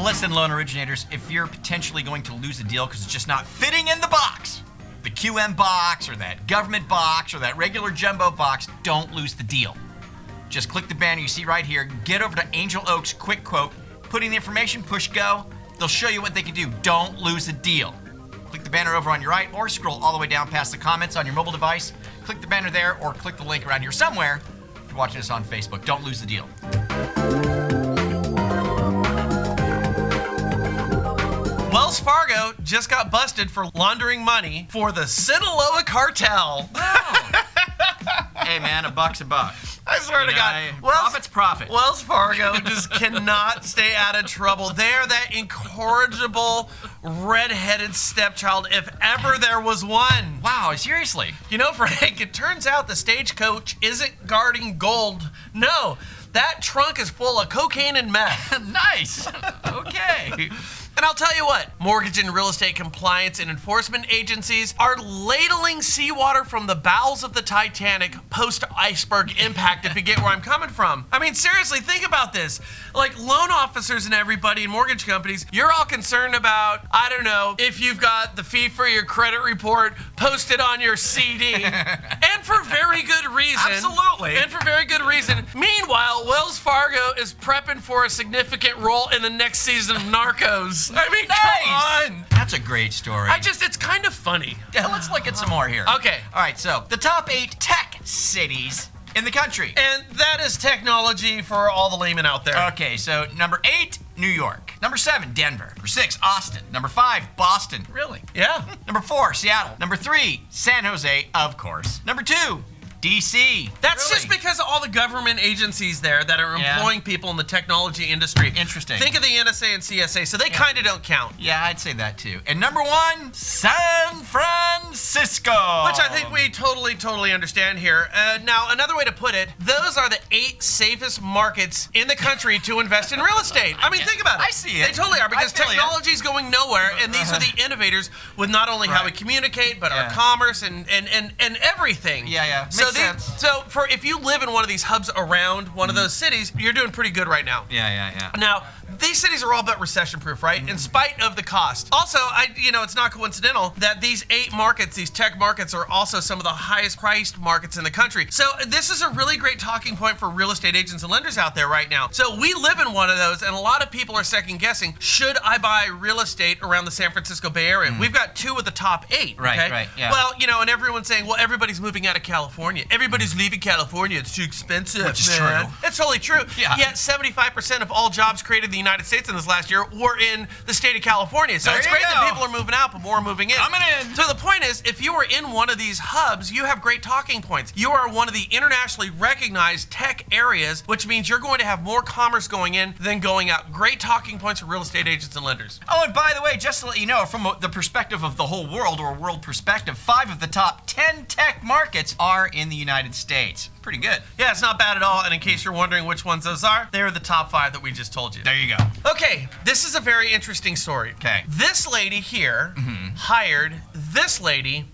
Listen, loan originators, if you're potentially going to lose a deal because it's just not fitting in the box, the QM box or that government box or that regular jumbo box, don't lose the deal. Just click the banner you see right here, get over to Angel Oak's Quick Quote, put in the information, push go. They'll show you what they can do. Don't lose a deal. Click the banner over on your right or scroll all the way down past the comments on your mobile device. Click the banner there or click the link around here somewhere if you're watching us on Facebook. Don't lose the deal. Wells Fargo just got busted for laundering money for the Sinaloa Cartel. Wow. Hey, man, a buck's a buck. I swear to God. Profit's profit. Wells Fargo just cannot stay out of trouble. They're that incorrigible, red-headed stepchild, if ever there was one. Wow, seriously? You know, Frank, it turns out the stagecoach isn't guarding gold. No, that trunk is full of cocaine and meth. Nice. Okay. And I'll tell you what, mortgage and real estate compliance and enforcement agencies are ladling seawater from the bowels of the Titanic post-iceberg impact, if you get where I'm coming from. I mean, seriously, think about this. Like, loan officers and everybody in mortgage companies, you're all concerned about, I don't know, if you've got the fee for your credit report posted on your CD. And for very good reason. Absolutely. And for very good reason. Meanwhile, Wells Fargo is prepping for a significant role in the next season of Narcos. I mean, Nice. come on. That's a great story. It's kind of funny. Yeah, let's look at some more here. Okay. All right, so the top 8 tech cities in the country. And that is technology for all the laymen out there. Okay, so number 8, New York. Number 7, Denver. Number 6, Austin. Number 5, Boston. Really? Yeah. Number 4, Seattle. Number 3, San Jose, of course. Number 2, DC. That's Really? just because of all the government agencies there that are employing people in the technology industry. Interesting. Think of the NSA and CSA, so they kind of don't count. Yeah, I'd say that too. And number 1, San Francisco. Which I think we totally understand here. Now, another way to put it, those are the 8 safest markets in the country to invest in real estate. I mean, think about it. I see it. They totally are, because I feel ya. technology is going nowhere, and these are the innovators with not only how we Right. communicate, but Yeah. our commerce and everything. Yeah. So, Makes sense. so for if you live in one of these hubs around one of those cities, you're doing pretty good right now. Yeah. Now, these cities are all but recession-proof, right? In spite of the cost. Also, it's not coincidental that these 8 markets, these tech markets, are also some of the highest-priced markets in the country. So this is a really great talking point for real estate agents and lenders out there right now. So we live in one of those, and a lot of people are second-guessing, should I buy real estate around the San Francisco Bay Area? We've got 2 of the top 8, okay? Right, yeah. Well, and everyone's saying, well, everybody's moving out of California. Everybody's leaving California. It's too expensive, Which is man. true. It's totally true. Yeah. Yet 75% of all jobs created in the United States in this last year were in the state of California. So There it's you great go. that people are moving out, but more are moving in. Coming in. So the point is, if you are in one of these hubs, you have great talking points. You are one of the internationally recognized tech areas, which means you're going to have more commerce going in than going out. Great talking points for real estate agents and lenders. Oh, and by the way, just to let you know, from the perspective of the whole world, or world perspective, 5 of the top 10 tech markets are in the United States. Pretty good. Yeah, it's not bad at all. And in case you're wondering which ones those are, they're the top 5 that we just told you. There you go. Okay, this is a very interesting story. Okay. This lady here hired this lady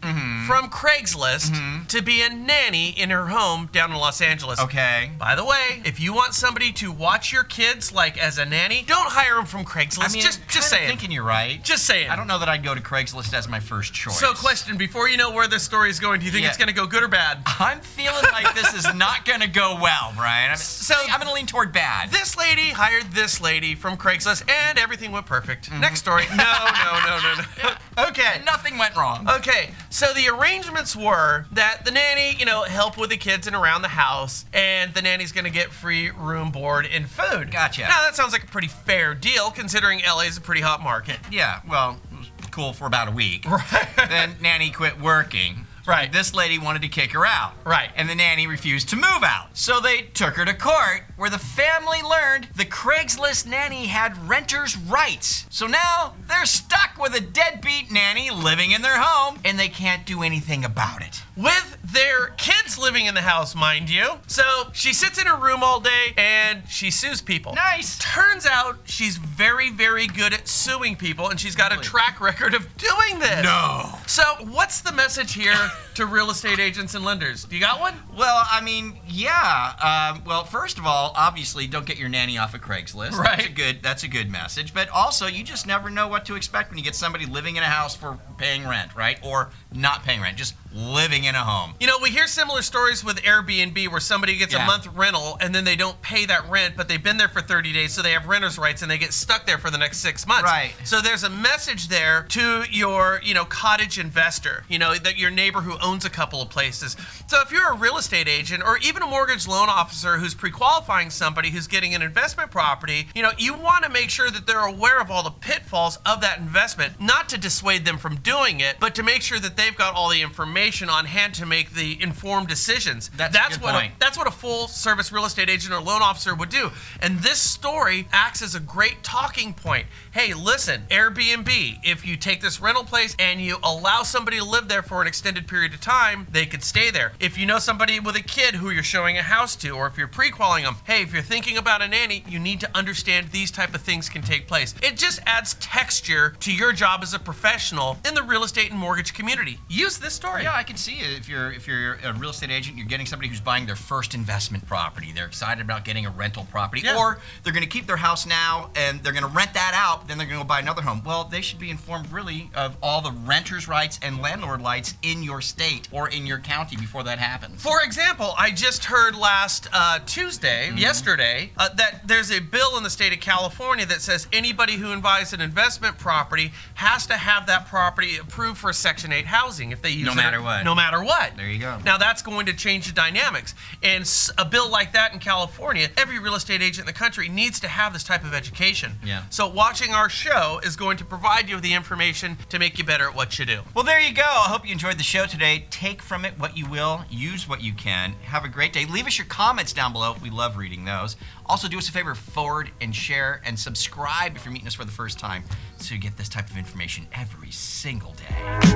from Craigslist to be a nanny in her home down in Los Angeles. Okay. By the way, if you want somebody to watch your kids like as a nanny, don't hire them from Craigslist. I mean, just kinda saying. thinking you're right. Just saying. I don't know that I'd go to Craigslist as my first choice. So, question, before you know where this story is going, do you think Yeah. it's going to go good or bad? I'm feeling like this is not going to go well, Brian. I'm going to lean toward bad. This lady hired this lady from Craigslist, and everything went perfect. Next story. No. Okay. Nothing went wrong. Okay, so the arrangements were that the nanny, help with the kids and around the house, and the nanny's gonna get free room, board, and food. Gotcha. Now, that sounds like a pretty fair deal, considering LA is a pretty hot market. Yeah, well, it was cool for about a week. Right. Then nanny quit working. Right. This lady wanted to kick her out. Right. And the nanny refused to move out. So they took her to court, where the family learned the Craigslist nanny had renter's rights. So now they're stuck with a deadbeat nanny living in their home, and they can't do anything about it. With their kids living in the house, mind you. So she sits in her room all day and she sues people. Nice. Turns out she's very, very good at suing people, and she's got a track record of doing this. No. So what's the message here to real estate agents and lenders? Do you got one? Well, I mean, yeah. Well, first of all, obviously, don't get your nanny off of Craigslist. Right. That's a good message. But also, you just never know what to expect when you get somebody living in a house for paying rent, right? Or not paying rent, just living in a home. You know, we hear similar stories with Airbnb where somebody gets a month rental and then they don't pay that rent, but they've been there for 30 days, so they have renter's rights and they get stuck there for the next 6 months. Right. So there's a message there to your, cottage investor, that your neighbor who owns a couple of places. So if you're a real estate agent or even a mortgage loan officer who's pre-qualifying somebody who's getting an investment property, you want to make sure that they're aware of all the pitfalls of that investment, not to dissuade them from doing it, but to make sure that they've got all the information on hand to make the informed decisions. That's a good point. That's what a full-service real estate agent or loan officer would do. And this story acts as a great talking point. Hey, listen, Airbnb, if you take this rental place and you allow somebody to live there for an extended period of time, they could stay there. If you know somebody with a kid who you're showing a house to, or if you're pre-qualifying them, hey, if you're thinking about a nanny, you need to understand these type of things can take place. It just adds texture to your job as a professional in the real estate and mortgage community. Use this story. Yeah, I can see it. If you're a real estate agent, you're getting somebody who's buying their first investment property. They're excited about getting a rental property, or they're going to keep their house now and they're going to rent that out. Then they're going to go buy another home. Well, they should be informed really of all the renters' rights and landlord rights in your state or in your county before that happens. For example, I just heard last Tuesday, yesterday, that there's a bill in the state of California that says anybody who buys an investment property has to have that property approved for Section 8 housing if they use it. No matter what. No matter what. There you go. Now that's going to change the dynamics. And a bill like that in California, every real estate agent in the country needs to have this type of education. Yeah. So watching our show is going to provide you with the information to make you better at what you do. Well, there you go. I hope you enjoyed the show today. Take from it what you will. Use what you can. Have a great day. Leave us your comments down below. We love reading those. Also, do us a favor, forward and share and subscribe if you're meeting us for the first time so you get this type of information every single day.